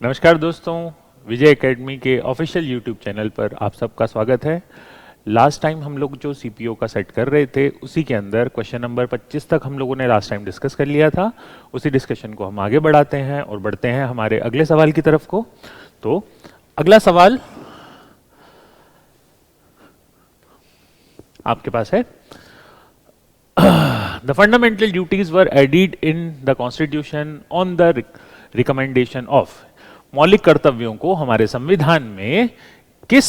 नमस्कार दोस्तों, विजय एकेडमी के ऑफिशियल यूट्यूब चैनल पर आप सबका स्वागत है। लास्ट टाइम हम लोग जो सीपीओ का सेट कर रहे थे उसी के अंदर क्वेश्चन नंबर 25 तक हम लोगों ने लास्ट टाइम डिस्कस कर लिया था। उसी डिस्कशन को हम आगे बढ़ाते हैं और बढ़ते हैं हमारे अगले सवाल की तरफ को। तो अगला सवाल आपके पास है, the fundamental duties were added in the constitution on the recommendation of. मौलिक कर्तव्यों को हमारे संविधान में किस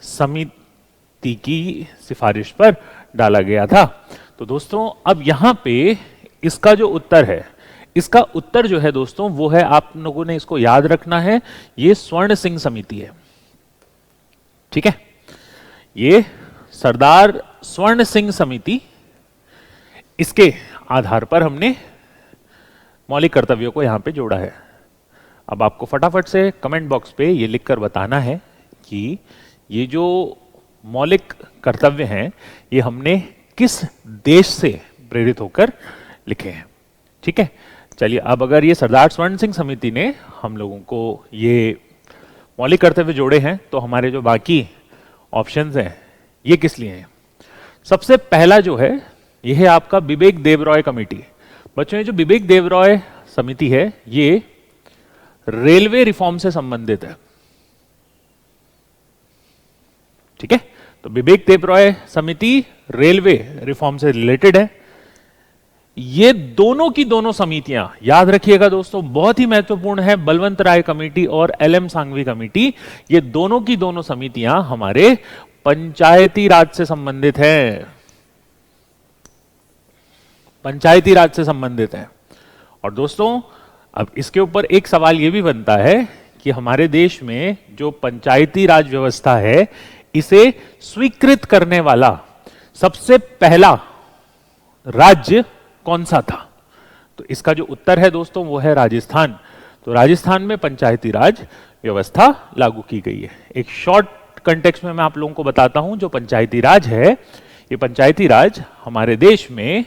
समिति की सिफारिश पर डाला गया था? तो दोस्तों अब यहां पे इसका जो उत्तर है, इसका उत्तर जो है दोस्तों वो है, आप लोगों ने इसको याद रखना है, ये स्वर्ण सिंह समिति है। ठीक है, ये सरदार स्वर्ण सिंह समिति, इसके आधार पर हमने मौलिक कर्तव्यों को यहां पे जोड़ा है। अब आपको फटाफट से कमेंट बॉक्स पे ये लिखकर बताना है कि ये जो मौलिक कर्तव्य हैं ये हमने किस देश से प्रेरित होकर लिखे हैं। ठीक है, चलिए अब अगर ये सरदार स्वर्ण सिंह समिति ने हम लोगों को ये मौलिक कर्तव्य जोड़े हैं तो हमारे जो बाकी ऑप्शंस हैं ये किस लिए हैं? सबसे पहला जो है ये है आपका बिबेक देबरॉय कमेटी। बच्चों ये जो बिबेक देबरॉय समिति है ये रेलवे रिफॉर्म से संबंधित है। ठीक है, तो बिबेक देबरॉय समिति रेलवे रिफॉर्म से रिलेटेड है। ये दोनों की दोनों समितियां याद रखिएगा दोस्तों, बहुत ही महत्वपूर्ण है। बलवंत राय कमेटी और एलएम सांघवी कमेटी, ये दोनों की दोनों समितियां हमारे पंचायती राज से संबंधित हैं, पंचायती राज से संबंधित हैं। और दोस्तों अब इसके ऊपर एक सवाल यह भी बनता है कि हमारे देश में जो पंचायती राज व्यवस्था है इसे स्वीकृत करने वाला सबसे पहला राज्य कौन सा था? तो इसका जो उत्तर है दोस्तों वो है राजस्थान। तो राजस्थान में पंचायती राज व्यवस्था लागू की गई है। एक शॉर्ट कंटेक्स्ट में मैं आप लोगों को बताता हूं, जो पंचायती राज है, ये पंचायती राज हमारे देश में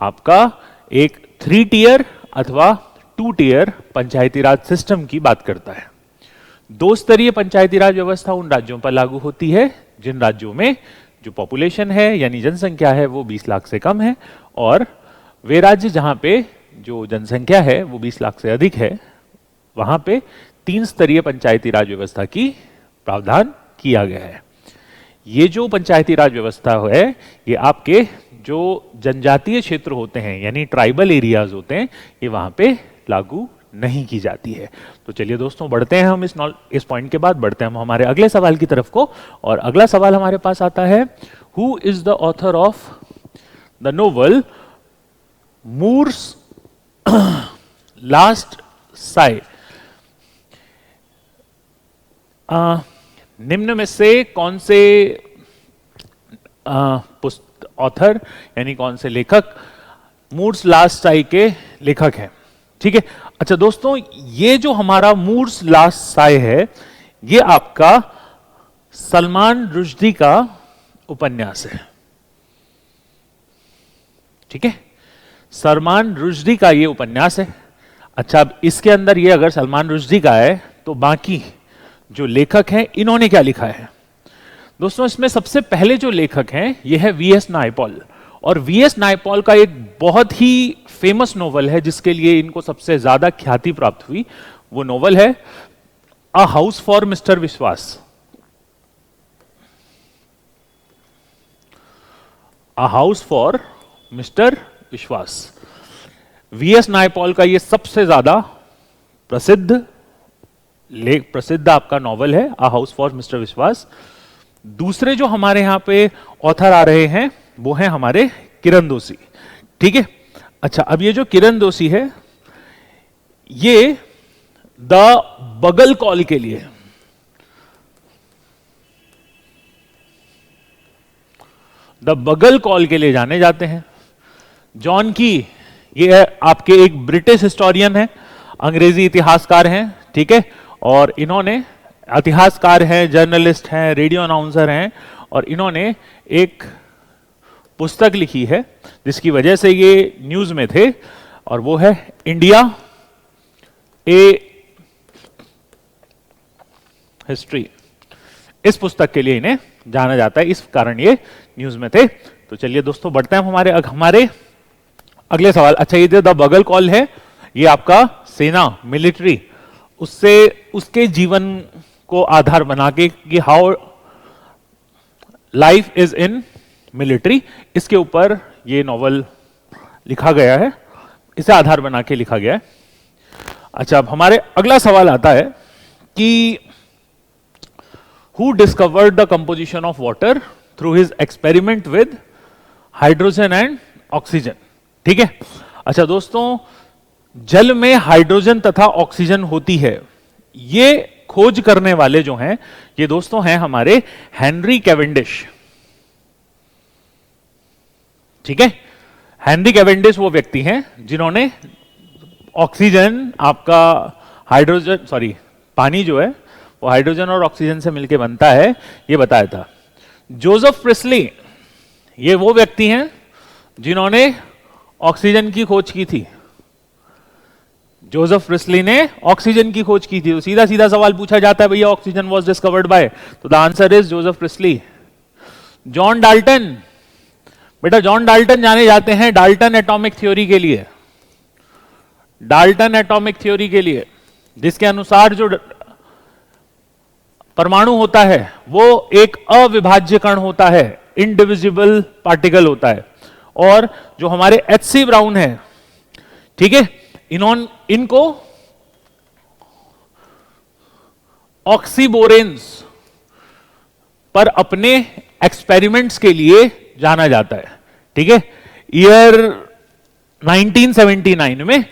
आपका एक 3 टियर अथवा 2 टियर पंचायती राज सिस्टम की बात करता है। 2 स्तरीय पंचायती राज व्यवस्था उन राज्यों पर लागू होती है जिन राज्यों में जो पॉपुलेशन है यानी जनसंख्या है वो 20 लाख से कम है, और वे राज्य जहां पे जो जनसंख्या है वो 20 लाख से अधिक है वहां पे 3 स्तरीय पंचायती राज व्यवस्था की प्रावधान किया गया है। ये जो पंचायती राज व्यवस्था है ये आपके जो जनजातीय क्षेत्र होते हैं यानी ट्राइबल एरियाज होते हैं ये वहां पे लागू नहीं की जाती है। तो चलिए दोस्तों बढ़ते हैं हम इस पॉइंट के बाद बढ़ते हैं हम हमारे अगले सवाल की तरफ को। और अगला सवाल हमारे पास आता है, who is the author of the novel Moor's last sigh? निम्न में से कौन से ऑथर यानी कौन से लेखक मूर्स लास्ट साई के लेखक हैं? ठीक है, अच्छा दोस्तों ये जो हमारा मूर्स लास्ट साई है ये आपका सलमान रुश्दी का उपन्यास है। ठीक है, सलमान रुश्दी का ये उपन्यास है। अच्छा अब इसके अंदर ये अगर सलमान रुश्दी का है तो बाकी जो लेखक हैं इन्होंने क्या लिखा है? दोस्तों इसमें सबसे पहले जो लेखक हैं ये है वीएस नायपॉल, और वीएस नायपॉल का एक बहुत ही फेमस नोवेल है जिसके लिए इनको सबसे ज्यादा ख्याति प्राप्त हुई। वो नोवेल है अ हाउस फॉर मिस्टर विश्वास। अ हाउस फॉर मिस्टर विश्वास वीएस नायपॉल का ये सबसे ज्यादा प्रसिद्ध आपका नॉवल है अ हाउस फॉर मिस्टर विश्वास। दूसरे जो हमारे यहां पे ऑथर आ रहे हैं वो हैं हमारे किरण दोषी। ठीक है, अच्छा अब ये जो किरण दोषी है ये द बगल कॉल के लिए, द बगल कॉल के लिए जाने जाते हैं। जॉन की ये आपके एक ब्रिटिश हिस्टोरियन है, अंग्रेजी इतिहासकार हैं। ठीक है, और इन्होंने इतिहासकार हैं, जर्नलिस्ट हैं, रेडियो अनाउंसर हैं, और इन्होंने एक पुस्तक लिखी है जिसकी वजह से ये न्यूज में थे, और वो है इंडिया ए हिस्ट्री। इस पुस्तक के लिए इन्हें जाना जाता है, इस कारण ये न्यूज में थे। तो चलिए दोस्तों बढ़ते हैं हमारे अगले सवाल। अच्छा, ये जो द बगल कॉल है, ये आपका सेना, मिलिट्री, उससे उसके जीवन को आधार बना के कि how life is in military, इसके ऊपर ये नॉवल लिखा गया है, इसे आधार बना के लिखा गया है। अच्छा, अब हमारे अगला सवाल आता है कि who discovered the composition of water through his experiment with hydrogen and oxygen. ठीक है। अच्छा दोस्तों, जल में हाइड्रोजन तथा ऑक्सीजन होती है, ये खोज करने वाले जो हैं, ये दोस्तों हैं हमारे हेनरी कैवेंडिश। ठीक है। हेनरी कैवेंडिश वो व्यक्ति हैं जिन्होंने ऑक्सीजन, आपका हाइड्रोजन, सॉरी पानी जो है वो हाइड्रोजन और ऑक्सीजन से मिलकर बनता है, ये बताया था। जोसेफ प्रिस्ली, ये वो व्यक्ति हैं जिन्होंने ऑक्सीजन की खोज की थी। जोसेफ प्रिस्ली ने ऑक्सीजन की खोज की थी। तो सीधा सीधा सवाल पूछा जाता है, भैया ऑक्सीजन वाज डिस्कवर्ड बाय, तो the answer is Joseph priestly. John Dalton, बेटा जॉन डाल्टन जाने जाते हैं डाल्टन एटॉमिक थ्योरी के लिए, डाल्टन एटॉमिक थ्योरी के लिए, जिसके अनुसार जो परमाणु होता है वो एक अविभाज्य कण होता है, इनडिविजिबल पार्टिकल होता है। और जो हमारे एच.सी. ब्राउन है, ठीक है, इनको ऑक्सीबोरेंस पर अपने एक्सपेरिमेंट्स के लिए जाना जाता है। ठीक है। ईयर 1979 में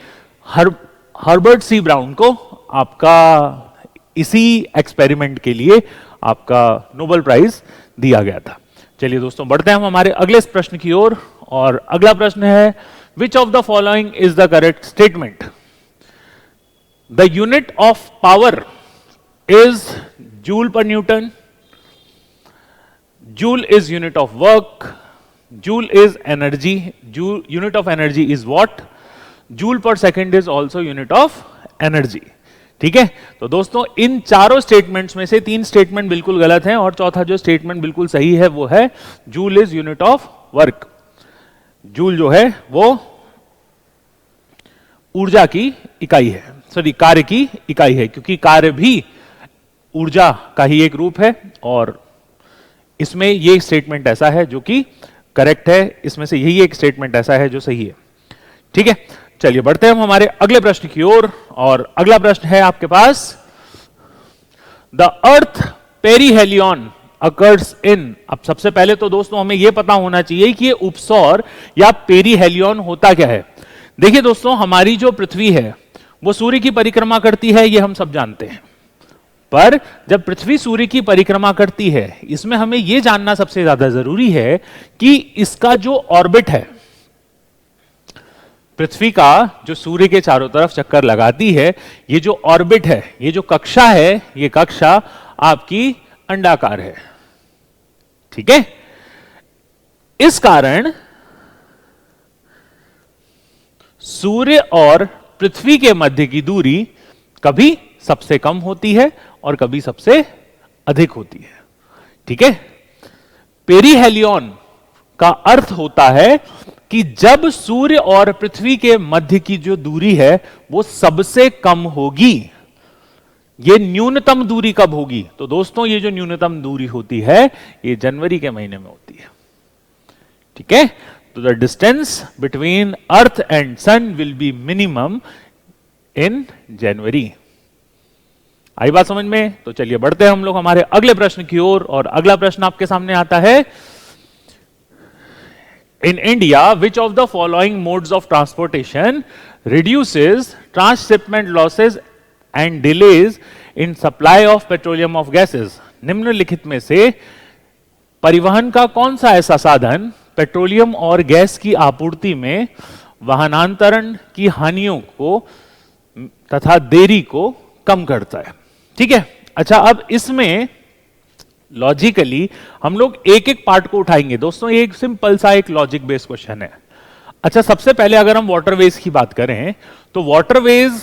हर्बर्ट सी ब्राउन को आपका इसी एक्सपेरिमेंट के लिए आपका नोबेल प्राइज दिया गया था। चलिए दोस्तों बढ़ते हैं हम हमारे अगले प्रश्न की ओर, और अगला प्रश्न है, which of the following is the correct statement? The unit of power is joule पर Newton, joule is unit of work, joule is energy, unit of energy is what, joule पर second is also unit of energy. ठीक है। तो दोस्तों इन चारों statements में से 3 statement बिल्कुल गलत हैं, और चौथा जो स्टेटमेंट बिल्कुल सही है वो है joule is unit of work. Joule जो है वो ऊर्जा की इकाई है, सॉरी कार्य की इकाई है, क्योंकि कार्य भी ऊर्जा का ही एक रूप है। और इसमें ये स्टेटमेंट ऐसा है जो कि करेक्ट है, इसमें से यही एक स्टेटमेंट ऐसा है जो सही है। ठीक है। चलिए बढ़ते हैं हम हमारे अगले प्रश्न की ओर, और अगला प्रश्न है आपके पास, the earth perihelion occurs in. अब सबसे पहले तो दोस्तों हमें यह पता होना चाहिए कि ये उपसौर या पेरीहेलियन होता क्या है। देखिए दोस्तों, हमारी जो पृथ्वी है वो सूर्य की परिक्रमा करती है, ये हम सब जानते हैं। पर जब पृथ्वी सूर्य की परिक्रमा करती है, इसमें हमें यह जानना सबसे ज्यादा जरूरी है कि इसका जो ऑर्बिट है, पृथ्वी का जो सूर्य के चारों तरफ चक्कर लगाती है, ये जो ऑर्बिट है, ये जो कक्षा है, ये कक्षा आपकी अंडाकार है। ठीक है। इस कारण सूर्य और पृथ्वी के मध्य की दूरी कभी सबसे कम होती है और कभी सबसे अधिक होती है। ठीक है। पेरीहेलियन का अर्थ होता है कि जब सूर्य और पृथ्वी के मध्य की जो दूरी है वो सबसे कम होगी। ये न्यूनतम दूरी कब होगी? तो दोस्तों ये जो न्यूनतम दूरी होती है ये जनवरी के महीने में होती है। ठीक है। तो the distance between earth and sun will be minimum in January. आई बात समझ में? तो चलिए बढ़ते हैं हम लोग हमारे अगले प्रश्न की ओर, और अगला प्रश्न आपके सामने आता है, in India, which of the following modes of transportation reduces transshipment losses and delays in supply of petroleum of gases? निम्नलिखित में से परिवहन का कौन सा ऐसा साधन पेट्रोलियम और गैस की आपूर्ति में वाहनांतरण की हानियों को तथा देरी को कम करता है? ठीक है। अच्छा, अब इसमें लॉजिकली हम लोग एक एक पार्ट को उठाएंगे। दोस्तों ये एक सिंपल सा एक लॉजिक बेस्ड क्वेश्चन है। अच्छा, सबसे पहले अगर हम वाटरवेज की बात करें तो वाटरवेज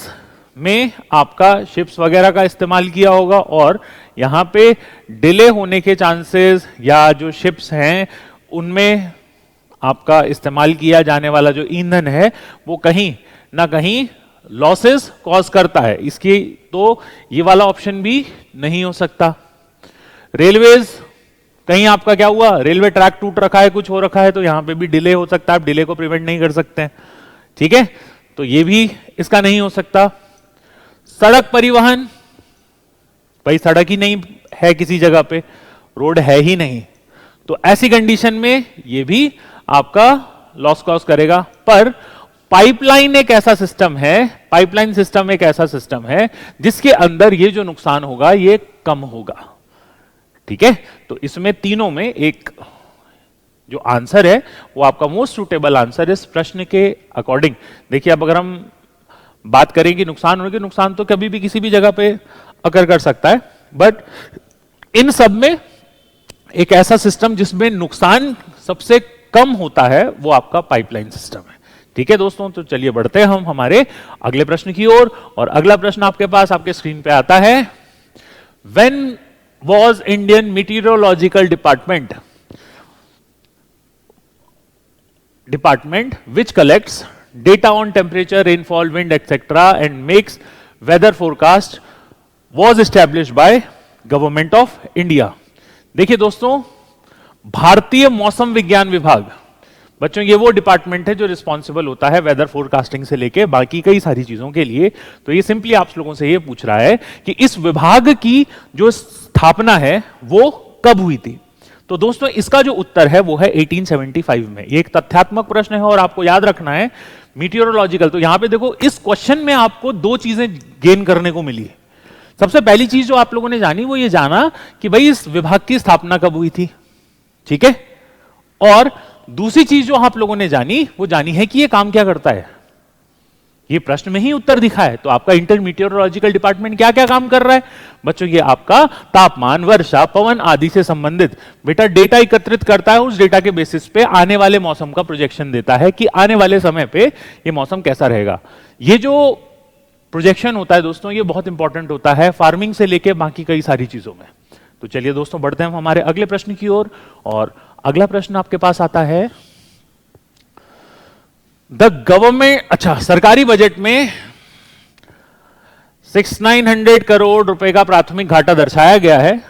में आपका शिप्स वगैरह का इस्तेमाल किया होगा और यहां पे डिले होने के चांसेस या जो शिप्स हैं उनमें आपका इस्तेमाल किया जाने वाला जो ईंधन है वो कहीं ना कहीं लॉसेस कॉज करता है। इसकी तो ये वाला ऑप्शन भी नहीं हो सकता। रेलवेज, कहीं आपका क्या हुआ, रेलवे ट्रैक टूट रखा है, कुछ हो रखा है, तो यहां पे भी डिले हो सकता है, आप डिले को प्रिवेंट नहीं कर सकते हैं, ठीक है, तो ये भी इसका नहीं हो सकता। सड़क परिवहन, भाई सड़क ही नहीं है किसी जगह पे, रोड है ही नहीं, तो ऐसी कंडीशन में ये भी आपका लॉस कॉज करेगा। पर पाइपलाइन एक ऐसा सिस्टम है, पाइपलाइन सिस्टम एक ऐसा सिस्टम है जिसके अंदर ये जो नुकसान होगा ये कम होगा, ठीक है। तो इसमें तीनों में एक जो आंसर है वो आपका मोस्ट सूटेबल आंसर इस प्रश्न के अकॉर्डिंग। देखिए अब अगर हम बात करें कि नुकसान होने के, नुकसान तो कभी भी किसी भी जगह पे अकर कर सकता है, बट इन सब में एक ऐसा सिस्टम जिसमें नुकसान सबसे कम होता है वो आपका पाइपलाइन सिस्टम है, ठीक है दोस्तों। तो चलिए बढ़ते हैं हम हमारे अगले प्रश्न की ओर, और अगला प्रश्न आपके पास आपके स्क्रीन पे आता है। When was Indian meteorological department which collects data on temperature, rainfall, wind, etc. and makes weather forecast was established by government of India. देखिए दोस्तों, भारतीय मौसम विज्ञान विभाग, बच्चों ये वो डिपार्टमेंट है जो रिस्पॉन्सिबल होता है वेदर फोरकास्टिंग से लेके बाकी कई सारी चीजों के लिए। तो ये सिंपली आप लोगों से ये पूछ रहा है कि इस विभाग की जो स्थापना है वो कब हुई थी। तो दोस्तों इसका जो उत्तर है वो है 1875 में। ये एक तथ्यात्मक प्रश्न है और आपको याद रखना है मीटियोरोलॉजिकल। तो यहां पे देखो इस क्वेश्चन में आपको दो चीजें गेन करने को मिली। सबसे पहली चीज जो आप लोगों ने जानी वो ये जाना कि भाई इस विभाग की स्थापना कब हुई थी, ठीक है। और दूसरी चीज जो आप लोगों ने जानी वो जानी है कि ये काम क्या करता है। ये प्रश्न में ही उत्तर दिखा है। तो आपका इंडियन मीटियोरोलॉजिकल डिपार्टमेंट क्या क्या काम कर रहा है बच्चों, ये आपका तापमान, वर्षा, पवन आदि से संबंधित बेटा डेटा एकत्रित करता है। उस डेटा के बेसिस पे आने वाले मौसम का प्रोजेक्शन देता है कि आने वाले समय पे ये मौसम कैसा रहेगा। ये जो प्रोजेक्शन होता है दोस्तों ये बहुत इंपॉर्टेंट होता है फार्मिंग से लेके बाकी कई सारी चीजों में। तो चलिए दोस्तों बढ़ते हैं हम हमारे अगले प्रश्न की ओर, और अगला प्रश्न आपके पास आता है द गवर्नमेंट, अच्छा, सरकारी बजट में 6900 करोड़ रुपए का प्राथमिक घाटा दर्शाया गया है।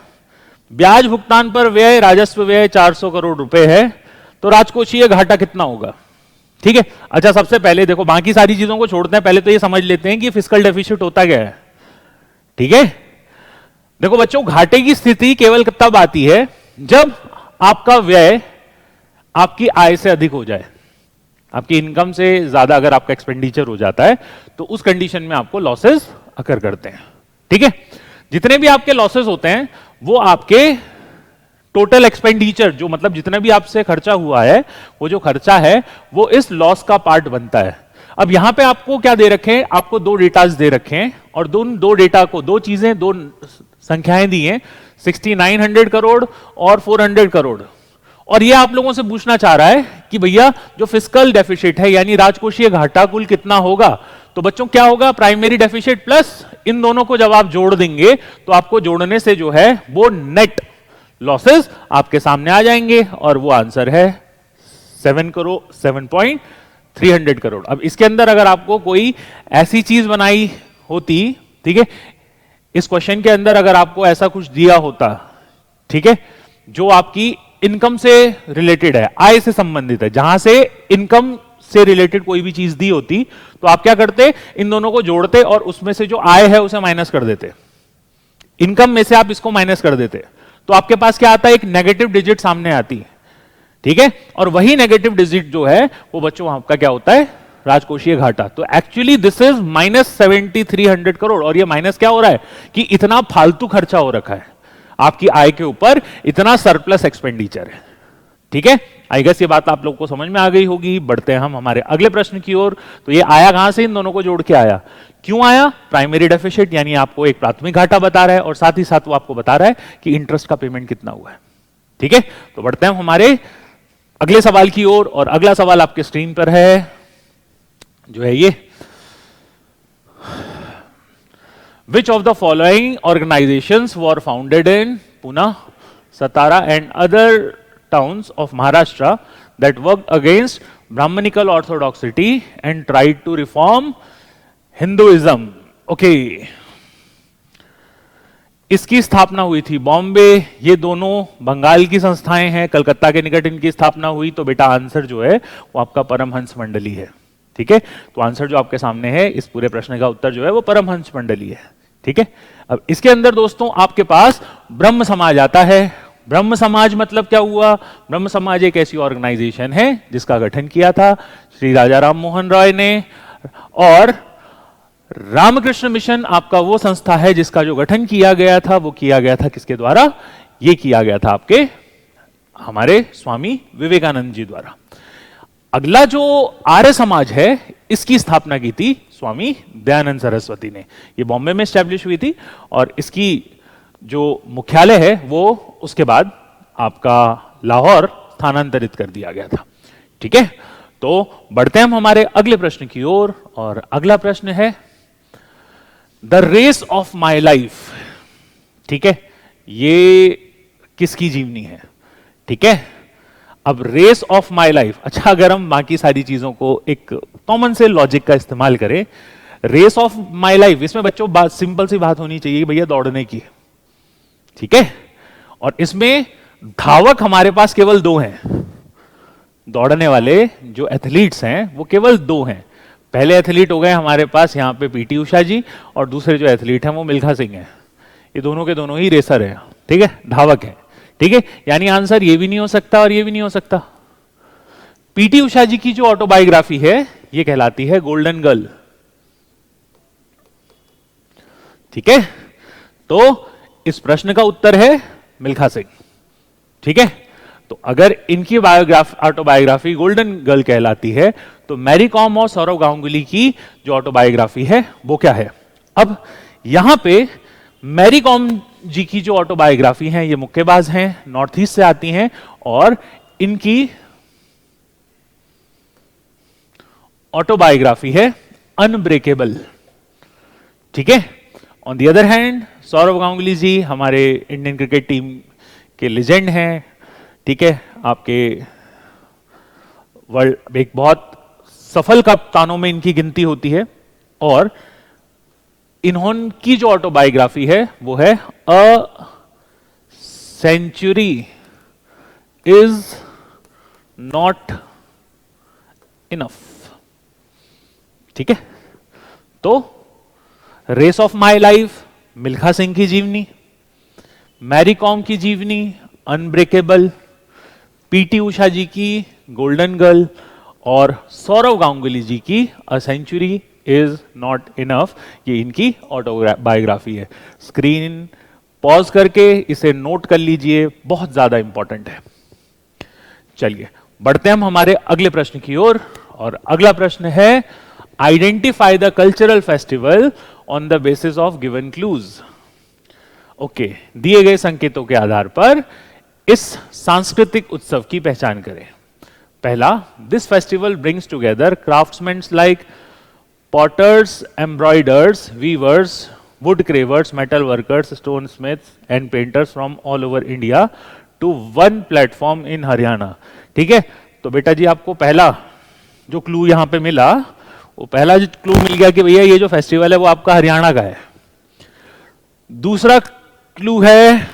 ब्याज भुगतान पर व्यय, राजस्व व्यय 400 करोड़ रुपए है। तो राजकोषीय घाटा कितना होगा, ठीक है। अच्छा सबसे पहले देखो बाकी सारी चीजों को छोड़ते हैं, पहले तो ये समझ लेते हैं कि फिस्कल डेफिसिट होता क्या है, ठीक है। देखो बच्चों घाटे की स्थिति केवल तब आती है जब आपका व्यय आपकी आय से अधिक हो जाए, आपकी इनकम से ज्यादा अगर आपका एक्सपेंडिचर हो जाता है तो उस कंडीशन में आपको लॉसेस अकर करते हैं, ठीक है। जितने भी आपके लॉसेस होते हैं वो आपके टोटल एक्सपेंडिचर, जो मतलब जितना भी आपसे खर्चा हुआ है वो जो खर्चा है वो इस लॉस का पार्ट बनता है। अब यहां पे आपको क्या दे रखे हैं, आपको दो डेटास दे रखे हैं और दो डेटा को दो चीजें, दो संख्याएं दी हैं, 6900 करोड़ और 400 करोड़। और ये आप लोगों से पूछना चाह रहा है कि भैया जो फिस्कल डेफिसिट है यानी राजकोषीय घाटा कुल कितना होगा। तो बच्चों क्या होगा, प्राइमरी डेफिसिट प्लस इन दोनों को जब आप जोड़ देंगे तो आपको जोड़ने से जो है वो नेट लॉसेस आपके सामने आ जाएंगे और वो आंसर है 7.300 करोड़। अब इसके अंदर अगर आपको कोई ऐसी चीज बनाई होती, ठीक है, इस क्वेश्चन के अंदर अगर आपको ऐसा कुछ दिया होता, ठीक है, जो आपकी इनकम से रिलेटेड है, आय से संबंधित है, जहां से इनकम से रिलेटेड कोई भी चीज दी होती तो आप क्या करते, इन दोनों को जोड़ते और उसमें से जो आय है उसे माइनस कर देते, इनकम में से आप इसको माइनस कर देते, तो आपके पास क्या आता है, एक नेगेटिव डिजिट सामने आती है, ठीक है। और वही नेगेटिव डिजिट जो है वो बच्चों आपका क्या होता है, राजकोषीय घाटा। तो एक्चुअली दिस इज -7300 करोड़। और ये माइनस क्या हो रहा है कि इतना फालतू खर्चा हो रखा है आपकी आय के ऊपर, इतना सरप्लस एक्सपेंडिचर है, ठीक है। आई गेस ये बात आप लोग को समझ में आ गई होगी। बढ़ते हैं हम हमारे अगले प्रश्न की ओर। तो ये आया कहां से, इन दोनों को जोड़ के आया। क्यों आया, प्राइमरी डेफिसिट यानी आपको एक प्राथमिक घाटा बता रहा है और साथ ही साथ वो आपको बता रहा है कि इंटरेस्ट का पेमेंट कितना हुआ है, ठीक है। तो बढ़ते हैं हमारे अगले सवाल की ओर, और अगला सवाल आपके स्क्रीन पर है जो है ये, which of the following organisations were founded in Pune, Satara and other towns of Maharashtra that work against Brahmanical orthodoxy and tried to reform Hinduism? Okay, इसकी स्थापना हुई थी बॉम्बे। ये दोनों बंगाल की संस्थाएं हैं, कलकत्ता के निकट इनकी स्थापना हुई। तो बेटा आंसर जो है वो आपका परमहंस मंडली है। ठीक है, तो आंसर जो आपके सामने है, इस पूरे प्रश्न का उत्तर जो है वो परमहंस मंडली है। ठीक है, अब इसके अंदर दोस्तों आपके पास ब्रह्म समाज आता है। ब्रह्म समाज मतलब क्या हुआ? ब्रह्म समाज एक ऐसी ऑर्गेनाइजेशन है जिसका गठन किया था श्री राजा राम मोहन रॉय ने, और रामकृष्ण मिशन आपका वो संस्था है जिसका जो गठन किया गया था वो किया गया था किसके द्वारा? ये किया गया था आपके हमारे स्वामी विवेकानंद जी द्वारा। अगला जो आर्य समाज है, इसकी स्थापना की थी स्वामी दयानंद सरस्वती ने। ये बॉम्बे में स्टैब्लिश हुई थी और इसकी जो मुख्यालय है वो उसके बाद आपका लाहौर स्थानांतरित कर दिया गया था। ठीक है, तो बढ़ते हैं हम हमारे अगले प्रश्न की ओर, और अगला प्रश्न है the race of my life. ठीक है, ये किसकी जीवनी है? ठीक है, अब रेस ऑफ माई लाइफ, अच्छा अगर हम बाकी सारी चीजों को एक कॉमन से लॉजिक का इस्तेमाल करें, रेस ऑफ माई लाइफ, इसमें बच्चों बात सिंपल सी बात होनी चाहिए भैया दौड़ने की। ठीक है, और इसमें धावक हमारे पास केवल दो हैं। दौड़ने वाले जो एथलीट्स हैं वो केवल दो हैं। पहले एथलीट हो गए हमारे पास यहाँ पे पीटी उषा जी, और दूसरे जो एथलीट हैं वो मिल्खा सिंह हैं। ये दोनों के दोनों ही रेसर हैं। ठीक है, धावक हैं। ठीक है, यानी आंसर ये भी नहीं हो सकता और ये भी नहीं हो सकता। पीटी उषा जी की जो ऑटोबायोग्राफी है ये कहलाती है गोल्डन गर्ल। ठीक है, तो इस प्रश्न का उत्तर है मिल्खा सिंह। ठीक है, तो अगर इनकी ऑटोबायोग्राफी गोल्डन गर्ल कहलाती है, तो मैरी कॉम और सौरव गांगुली की जो ऑटोबायोग्राफी है वो क्या है? अब यहां पे मैरी कॉम जी की जो ऑटोबायोग्राफी है ये मुक्केबाज हैं, नॉर्थ ईस्ट से आती हैं, और इनकी ऑटोबायोग्राफी है अनब्रेकेबल। ठीक है, on the other hand Sourav Ganguly ji हमारे इंडियन क्रिकेट टीम के लेजेंड हैं। ठीक है, आपके वर्ल्ड एक बहुत सफल कप्तानों में इनकी गिनती होती है, और इन्होंने जो ऑटोबायोग्राफी है वो है a century is not enough. ठीक है, तो race of my life Milkha Singh की जीवनी, मैरी कॉम की जीवनी अनब्रेकेबल, पीटी उषा जी की गोल्डन गर्ल, और सौरव गांगुली जी की a century is not enough, ये इनकी ऑटोबायोग्राफी है। स्क्रीन पॉज करके इसे नोट कर लीजिए, बहुत ज्यादा इंपॉर्टेंट है। चलिए बढ़ते हैं हम हमारे अगले प्रश्न की ओर, और अगला प्रश्न है identify the cultural festival on the basis of given clues. Okay, दिए गए संकेतों के आधार पर इस सांस्कृतिक उत्सव की पहचान करें। पहला, this festival brings together craftsmen like potters, embroiderers, weavers, wood carvers, metal workers, stone smiths and painters from all over India to one platform in Haryana. ठीक है, तो बेटा जी आपको पहला जो क्लू यहां पे मिला, वो पहला जो क्लू मिल गया कि भैया ये जो फेस्टिवल है वो आपका हरियाणा का है। दूसरा क्लू है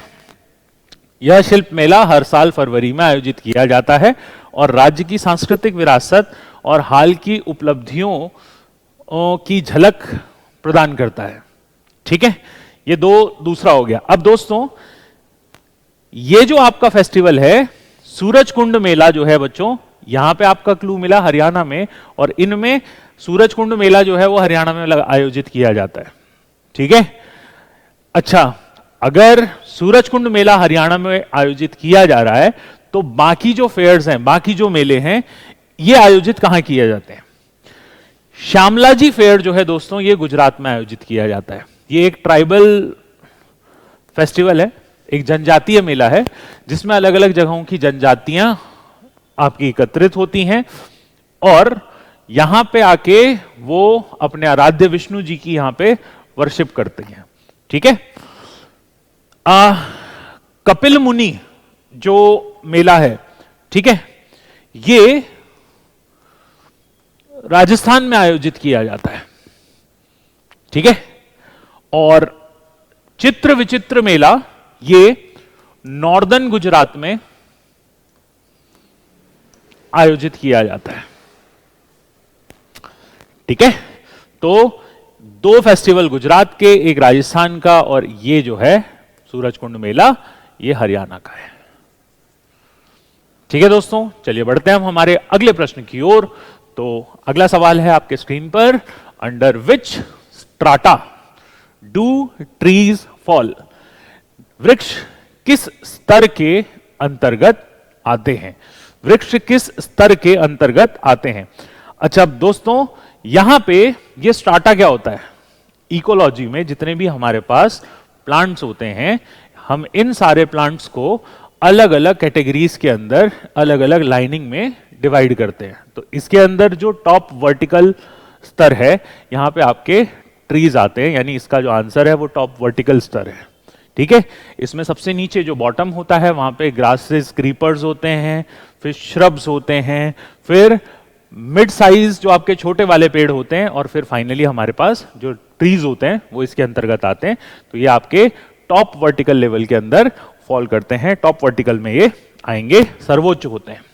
यह शिल्प मेला हर साल फरवरी में आयोजित किया जाता है और राज्य की सांस्कृतिक विरासत और हाल की उपलब्धियों की झलक प्रदान करता है। ठीक है, ये दूसरा हो गया। अब दोस्तों ये जो आपका फेस्टिवल है सूरज कुंड मेला जो है बच्चों, यहां पे आपका क्लू मिला हरियाणा में, और इनमें सूरज कुंड मेला जो है वो हरियाणा में आयोजित किया जाता है। ठीक है, अच्छा अगर सूरज कुंड मेला हरियाणा में आयोजित किया जा रहा है तो बाकी जो फेयर्स हैं, बाकी जो मेले हैं, ये आयोजित कहां किए जाते हैं? श्यामलाजी फेयर जो है दोस्तों ये गुजरात में आयोजित किया जाता है। ये एक ट्राइबल फेस्टिवल है, एक जनजातीय मेला है जिसमें अलग अलग जगहों की जनजातियां आपकी एकत्रित होती हैं और यहां पे आके वो अपने आराध्य विष्णु जी की यहां पे वर्शिप करते हैं। ठीक है। कपिल मुनि जो मेला है, ठीक है, ये राजस्थान में आयोजित किया जाता है, ठीक है। और चित्र विचित्र मेला ये नॉर्दर्न गुजरात में आयोजित किया जाता है, ठीक है। तो दो फेस्टिवल गुजरात के, एक राजस्थान का, और ये जो है सूरजकुंड मेला ये हरियाणा का है, ठीक है दोस्तों। चलिए बढ़ते हैं हम हमारे अगले प्रश्न की ओर। तो अगला सवाल है आपके स्क्रीन पर, under which strata do trees fall? वृक्ष किस स्तर के अंतर्गत आते हैं? वृक्ष किस स्तर के अंतर्गत आते हैं? अच्छा दोस्तों, यहां पे ये स्ट्राटा क्या होता है? इकोलॉजी में जितने भी हमारे पास प्लांट्स होते हैं, हम इन सारे प्लांट्स को अलग अलग कैटेगरीज के अंदर अलग अलग लाइनिंग में डिवाइड करते हैं। तो इसके अंदर जो टॉप वर्टिकल स्तर है, यहां पे आपके ट्रीज आते हैं, यानी इसका जो आंसर है वो टॉप वर्टिकल स्तर है, ठीक है। इसमें सबसे नीचे जो बॉटम होता है वहां पे ग्रासेस, क्रीपर्स होते हैं, फिर श्रब्स होते हैं, फिर मिड साइज जो आपके छोटे वाले पेड़ होते हैं, और फिर फाइनली हमारे पास जो ट्रीज होते हैं वो इसके अंतर्गत आते हैं। तो ये आपके टॉप वर्टिकल लेवल के अंदर फॉल करते हैं, टॉप वर्टिकल में ये आएंगे, सर्वोच्च होते हैं।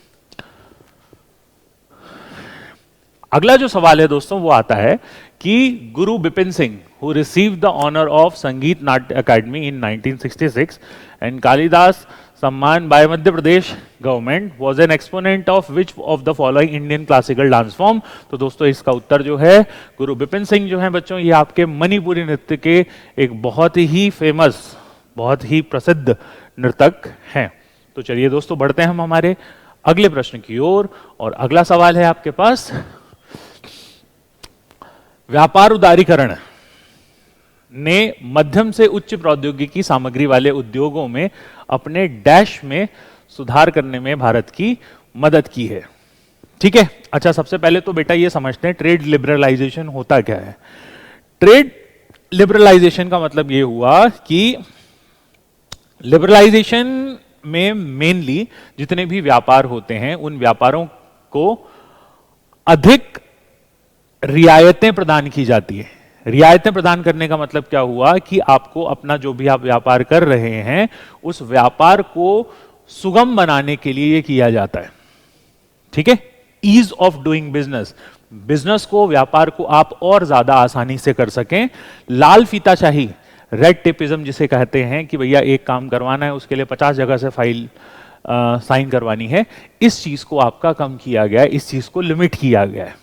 अगला जो सवाल है दोस्तों वो आता है कि Guru Bipin Singh, who received the honour of Sangeet Natya academy in 1966 and Kalidas Samman by Madhya Pradesh government, was an exponent of which of the following Indian classical dance form? तो दोस्तों इसका उत्तर जो है, गुरु बिपिन सिंह जो है बच्चों, ये आपके मणिपुरी नृत्य के एक बहुत ही फेमस, बहुत ही प्रसिद्ध नर्तक हैं। तो चलिए दोस्तों बढ़ते हैं हम हमारे अगले प्रश्न की ओर, और अगला सवाल है आपके पास, व्यापार उदारीकरण ने मध्यम से उच्च प्रौद्योगिकी सामग्री वाले उद्योगों में अपने डैश में सुधार करने में भारत की मदद की है, ठीक है। अच्छा, सबसे पहले तो बेटा ये समझते हैं ट्रेड लिबरलाइजेशन होता क्या है। ट्रेड लिबरलाइजेशन का मतलब ये हुआ कि लिबरलाइजेशन में मेनली जितने भी व्यापार होते हैं उन व्यापारों को अधिक रियायतें प्रदान की जाती है। रियायतें प्रदान करने का मतलब क्या हुआ कि आपको अपना जो भी आप व्यापार कर रहे हैं उस व्यापार को सुगम बनाने के लिए ये किया जाता है, ठीक है। Ease of doing business, business को, व्यापार को आप और ज्यादा आसानी से कर सकें। लाल फीताशाही, रेड टेपिज्म जिसे कहते हैं कि भैया एक काम करवाना है उसके लिए 50 जगह से फाइल साइन करवानी है, इस चीज को आपका कम किया गया है, इस चीज को लिमिट किया गया है,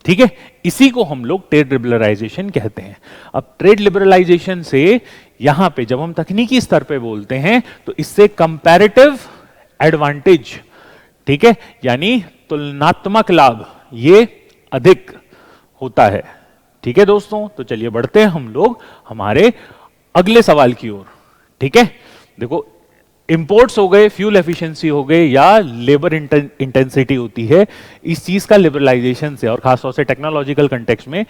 ठीक है। इसी को हम लोग ट्रेड लिबरलाइजेशन कहते हैं। अब ट्रेड लिबरलाइजेशन से यहां पे जब हम तकनीकी स्तर पे बोलते हैं तो इससे कंपैरेटिव एडवांटेज, ठीक है, यानी तुलनात्मक लाभ ये अधिक होता है, ठीक है दोस्तों। तो चलिए बढ़ते हैं हम लोग हमारे अगले सवाल की ओर, ठीक है। देखो, इंपोर्ट्स हो गए, फ्यूल एफिशिएंसी हो गए, या लेबर इंटेंसिटी होती है, इस चीज का लिबरलाइजेशन से और खासतौर से टेक्नोलॉजिकल कंटेक्स्ट में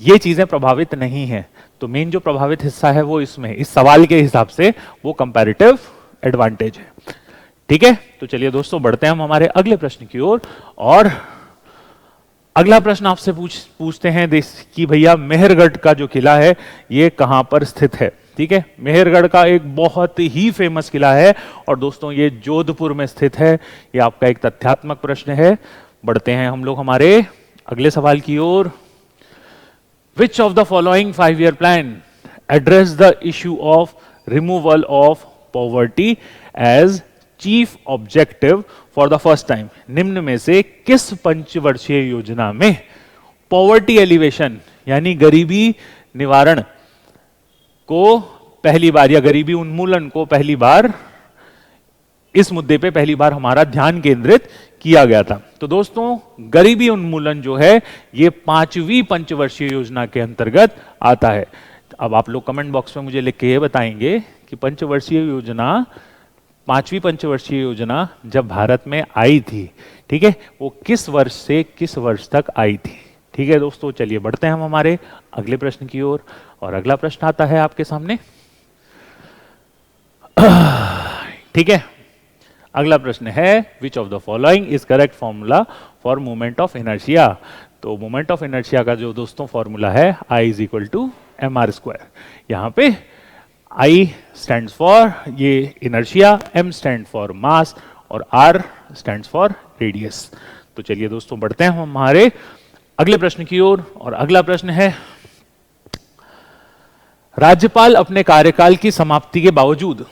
ये चीजें प्रभावित नहीं है। तो मेन जो प्रभावित हिस्सा है वो इसमें, इस सवाल के हिसाब से वो कंपैरेटिव एडवांटेज है, ठीक है। तो चलिए दोस्तों बढ़ते हैं हम हमारे अगले प्रश्न की ओर, और अगला प्रश्न आपसे पूछते हैं कि भैया मेहरगढ़ का जो किला है ये कहां पर स्थित है, ठीक है। मेहरगढ़ का एक बहुत ही फेमस किला है, और दोस्तों ये जोधपुर में स्थित है। ये आपका एक तथ्यात्मक प्रश्न है। बढ़ते हैं हम लोग हमारे अगले सवाल की ओर। Which of the following 5-year plan address the issue of removal of poverty as chief objective for the first time? निम्न में से किस पंचवर्षीय योजना में पॉवर्टी एलिवेशन यानी गरीबी निवारण को पहली बार, या गरीबी उन्मूलन को पहली बार, इस मुद्दे पे पहली बार हमारा ध्यान केंद्रित किया गया था? तो दोस्तों गरीबी उन्मूलन जो है ये 5वीं पंचवर्षीय योजना के अंतर्गत आता है। अब आप लोग कमेंट बॉक्स में मुझे लिख के ये बताएंगे कि पंचवर्षीय योजना, 5वीं पंचवर्षीय योजना जब भारत में आई थी, ठीक है, वो किस वर्ष से किस वर्ष तक आई थी? ठीक है दोस्तों, चलिए बढ़ते हैं हम हमारे अगले प्रश्न की ओर। और अगला प्रश्न आता है आपके सामने। ठीक है, अगला प्रश्न है which of the following is correct formula for moment of inertia. तो मोमेंट ऑफ इनर्शिया का जो दोस्तों फॉर्मूला है I is equal to mr square. यहां पे I स्टैंड्स फॉर ये inertia, m stand for mass और r स्टैंड्स फॉर रेडियस। तो चलिए दोस्तों बढ़ते हैं हम हमारे अगले प्रश्न की ओर। और अगला प्रश्न है, राज्यपाल अपने कार्यकाल की समाप्ति के बावजूद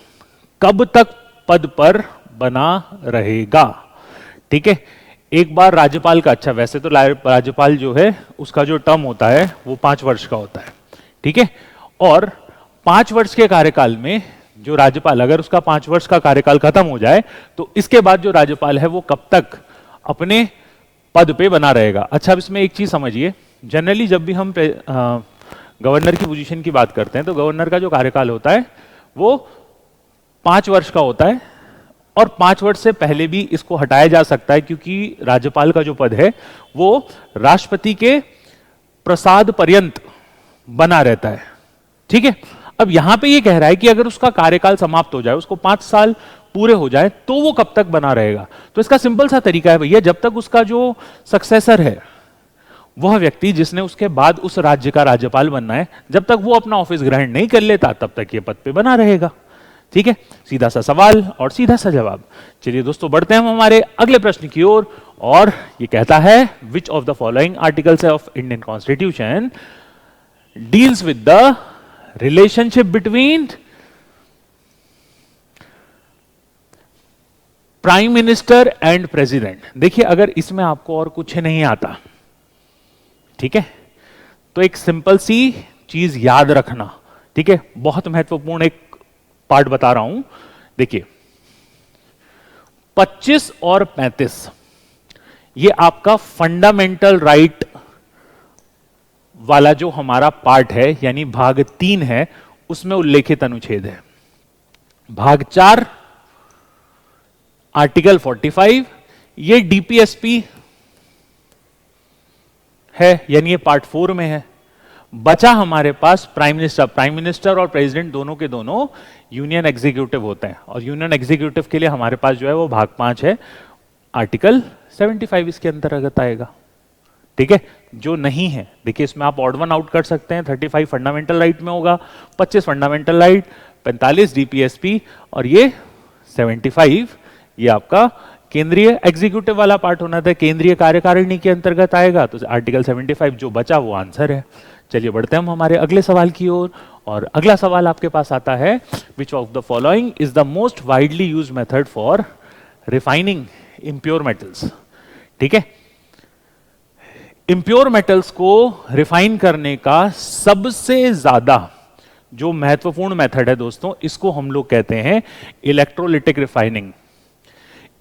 कब तक पद पर बना रहेगा। ठीक है, एक बार राज्यपाल का, अच्छा वैसे तो राज्यपाल जो है उसका जो टर्म होता है वो 5 वर्ष का होता है। ठीक है, और 5 वर्ष के कार्यकाल में जो राज्यपाल, अगर उसका 5 वर्ष का कार्यकाल खत्म हो जाए तो इसके बाद जो राज्यपाल है वो कब तक अपने पद पे बना रहेगा। अच्छा, अब इसमें एक चीज समझिए, जनरली जब भी हम गवर्नर की पोजीशन की बात करते हैं तो गवर्नर का जो कार्यकाल होता है वो 5 वर्ष का होता है, और 5 वर्ष से पहले भी इसको हटाया जा सकता है, क्योंकि राज्यपाल का जो पद है वो राष्ट्रपति के प्रसाद पर्यंत बना रहता है। ठीक है, अब यहां पे ये कह रहा है कि अगर उसका कार्यकाल समाप्त हो जाए, उसको 5 साल पूरे हो जाए, तो वो कब तक बना रहेगा। तो इसका सिंपल सा तरीका है भैया, जब तक उसका जो सक्सेसर है, वह व्यक्ति जिसने उसके बाद उस राज्य का राज्यपाल बनना है, जब तक वो अपना ऑफिस ग्रहण नहीं कर लेता तब तक ये पद पे बना रहेगा। ठीक है, सीधा सा सवाल और सीधा सा जवाब। चलिए दोस्तों बढ़ते हैं हम हमारे अगले प्रश्न की ओर। और ये कहता है which of the following articles of Indian constitution deals with the relationship between prime minister and president. देखिए, अगर इसमें आपको और कुछ नहीं आता, ठीक है, तो एक सिंपल सी चीज याद रखना। ठीक है, बहुत महत्वपूर्ण एक पार्ट बता रहा हूं। देखिए, 25 और 35 ये आपका फंडामेंटल राइट वाला जो हमारा पार्ट है, यानी भाग 3 है, उसमें उल्लेखित अनुच्छेद है। भाग 4 आर्टिकल 45 ये डीपीएसपी है, यानी ये पार्ट 4 में है। बचा हमारे पास प्राइम मिनिस्टर और प्रेसिडेंट दोनों के दोनों यूनियन एग्जीक्यूटिव होते हैं, और यूनियन एग्जीक्यूटिव के लिए हमारे पास जो है वो भाग 5 है, आर्टिकल 75 इसके अंतर्गत आएगा। ठीक है, जो नहीं है, देखिए इसमें आप ऑड वन आउट कर सकते हैं। 35 फंडामेंटल राइट में होगा, 25 फंडामेंटल राइट, 45 डीपीएसपी, और ये 75 ये आपका केंद्रीय एग्जीक्यूटिव वाला पार्ट होना था, केंद्रीय कार्यकारिणी के अंतर्गत आएगा। तो आर्टिकल 75 जो बचा वो आंसर है। चलिए बढ़ते हैं हम हमारे अगले सवाल की ओर। और अगला सवाल आपके पास आता है, which of the following is the most widely used method for refining impure metals. ठीक है, इम्प्योर मेटल्स को रिफाइन करने का सबसे ज्यादा जो महत्वपूर्ण मेथड है दोस्तों, इसको हम लोग कहते हैं इलेक्ट्रोलिटिक रिफाइनिंग।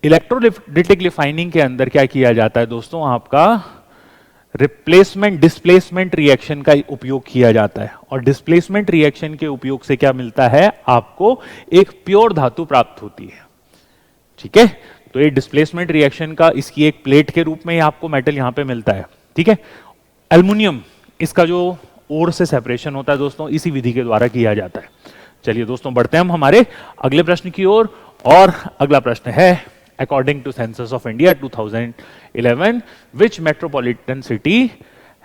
इलेक्ट्रोलिटिक रिफाइनिंग के अंदर क्या किया जाता है दोस्तों, आपका रिप्लेसमेंट डिस्प्लेसमेंट रिएक्शन का उपयोग किया जाता है, और डिस्प्लेसमेंट रिएक्शन के उपयोग से क्या मिलता है, आपको एक प्योर धातु प्राप्त होती है। ठीक है, तो ये डिस्प्लेसमेंट रिएक्शन का, इसकी एक प्लेट के रूप में आपको मेटल यहां पे मिलता है। ठीक है, एल्युमिनियम, इसका जो ओर से सेपरेशन होता है दोस्तों, इसी विधि के द्वारा किया जाता है। चलिए दोस्तों बढ़ते हैं हम हमारे अगले प्रश्न की ओर। और अगला प्रश्न है, according to census of India 2011 which metropolitan city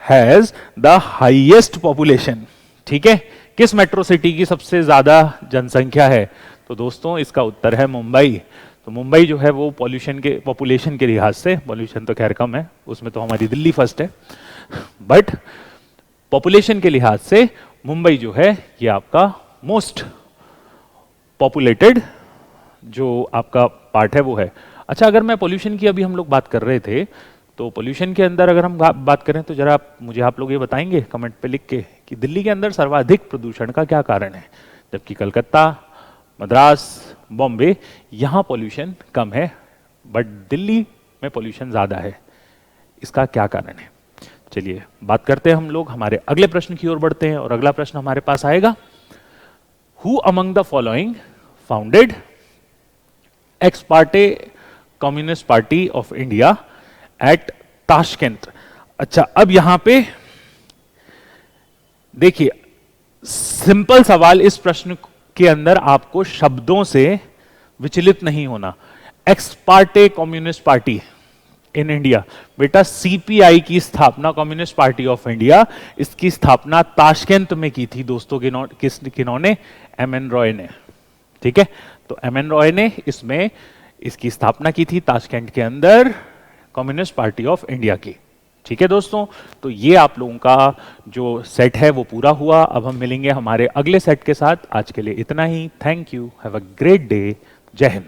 has the highest population. ठीक है, किस मेट्रो सिटी की सबसे ज्यादा जनसंख्या है। तो दोस्तों इसका उत्तर है मुंबई। तो मुंबई जो है वो पॉल्यूशन के, पॉपुलेशन के लिहाज से, पॉल्यूशन तो खैर कम है उसमें, तो हमारी दिल्ली फर्स्ट है, बट पॉपुलेशन के लिहाज से मुंबई जो है ये आपका मोस्ट पॉपुलेटेड जो आपका पार्ट है वो है। अच्छा, अगर मैं पोल्यूशन की, अभी हम लोग बात कर रहे थे, तो पोल्यूशन के अंदर अगर हम बात करें तो जरा मुझे आप लोग ये बताएंगे कमेंट पे लिख के कि दिल्ली के अंदर सर्वाधिक प्रदूषण का क्या कारण है, जबकि कलकत्ता, मद्रास, बॉम्बे यहां पोल्यूशन कम है, बट दिल्ली में पोल्यूशन ज्यादा है। इसका क्या कारण है? चलिए बात करते हैं हम लोग, हमारे अगले प्रश्न की ओर बढ़ते हैं। और अगला प्रश्न हमारे पास आएगा, who among the following founded x party communist party of India at Tashkent. अच्छा, अब यहां पे देखिए, सिंपल सवाल इस प्रश्न के अंदर आपको शब्दों से विचलित नहीं होना। X party communist party in India, बेटा सीपीआई की स्थापना, कम्युनिस्ट पार्टी ऑफ इंडिया, इसकी स्थापना ताशकंद में की थी दोस्तों। किन्होंने? एम एन रॉय ने। ठीक है, तो एम एन रॉय ने इसमें इसकी स्थापना की थी ताशकंद के अंदर, कम्युनिस्ट पार्टी ऑफ इंडिया की। ठीक है दोस्तों, तो ये आप लोगों का जो सेट है वो पूरा हुआ। अब हम मिलेंगे हमारे अगले सेट के साथ। आज के लिए इतना ही। Thank you, have a great day. जय हिंद।